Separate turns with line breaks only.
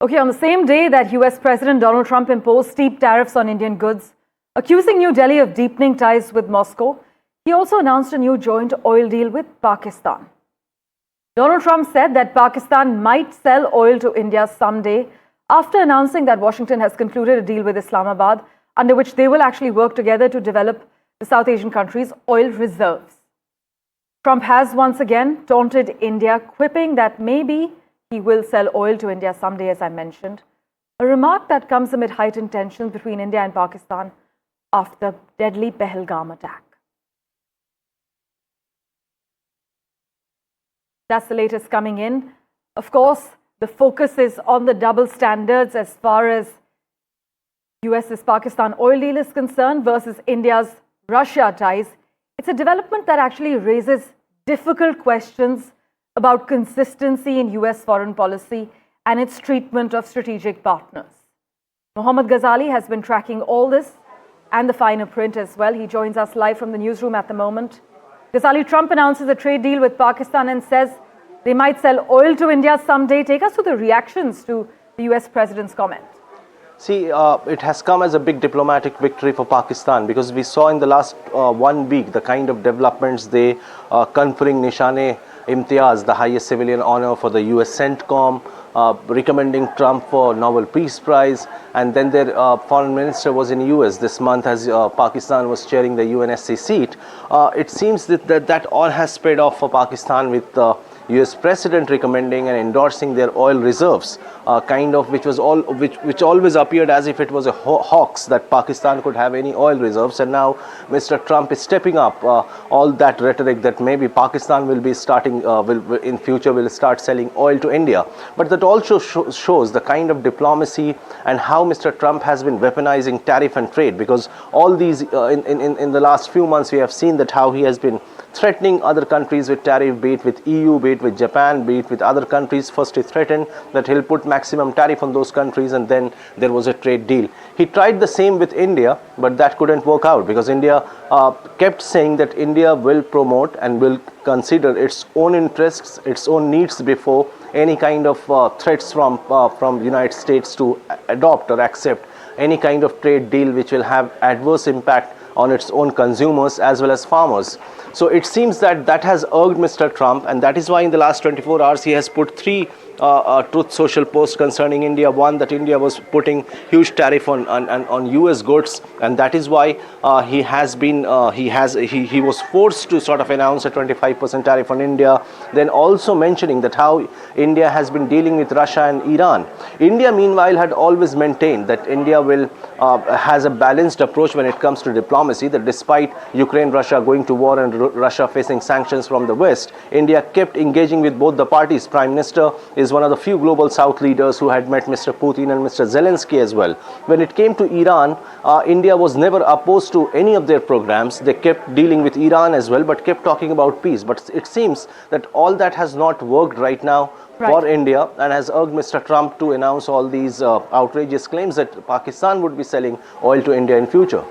Okay, on the same day that US President Donald Trump imposed steep tariffs on Indian goods, accusing New Delhi of deepening ties with Moscow, he also announced a new joint oil deal with Pakistan. Donald Trump said that Pakistan might sell oil to India someday after announcing that Washington has concluded a deal with Islamabad under which they will actually work together to develop the South Asian country's oil reserves. Trump has once again taunted India, quipping that maybe he will sell oil to India someday, as I mentioned, a remark that comes amid heightened tensions between India and Pakistan after the deadly Pahalgam attack. That's the latest coming in. Of course, the focus is on the double standards as far as US's Pakistan oil deal is concerned versus India's Russia ties. It's a development that actually raises difficult questions about consistency in US foreign policy and its treatment of strategic partners. Mohammad Ghazali has been tracking all this and the finer print as well. He joins us live from the newsroom at the moment. Ghazali, Trump announces a trade deal with Pakistan and says they might sell oil to India someday. Take us through the reactions to the US president's comment.
See, it has come as a big diplomatic victory for Pakistan because we saw in the last 1 week the kind of developments they conferring Nishane-Imtiaz, the highest civilian honor for the US CENTCOM, recommending Trump for Nobel Peace Prize, and then their foreign minister was in US this month as Pakistan was chairing the UNSC seat. It seems that all has paid off for Pakistan with the US president recommending and endorsing their oil reserves, which always appeared as if it was a hoax that Pakistan could have any oil reserves, and now Mr. Trump is stepping up all that rhetoric that maybe Pakistan will be starting in future will start selling oil to India. But that also shows the kind of diplomacy and how Mr. Trump has been weaponizing tariff and trade, because all these in the last few months we have seen that how he has been threatening other countries with tariff, be it with EU, be it with Japan, be it with other countries. First he threatened that he'll put maximum tariff on those countries, and then there was a trade deal. He tried the same with India, but that couldn't work out because India kept saying that India will promote and will consider its own interests, its own needs before any kind of threats from United States to adopt or accept any kind of trade deal which will have adverse impact on its own consumers as well as farmers. So it seems that has irked Mr. Trump, and that is why in the last 24 hours he has put 3 Truth Social posts concerning India. One, that India was putting huge tariff on US goods, and that is why he was forced to sort of announce a 25% tariff on India. Then also mentioning that how India has been dealing with Russia and Iran. India meanwhile had always maintained that India has a balanced approach when it comes to diplomacy, that despite Ukraine-Russia going to war and Russia facing sanctions from the West, India kept engaging with both the parties. Prime Minister is one of the few global South leaders who had met Mr. Putin and Mr. Zelensky as well. When it came to Iran, India was never opposed to any of their programs. They kept dealing with Iran as well, but kept talking about peace. But it seems that all that has not worked right now for India, and has urged Mr. Trump to announce all these outrageous claims that Pakistan would be selling oil to India in future.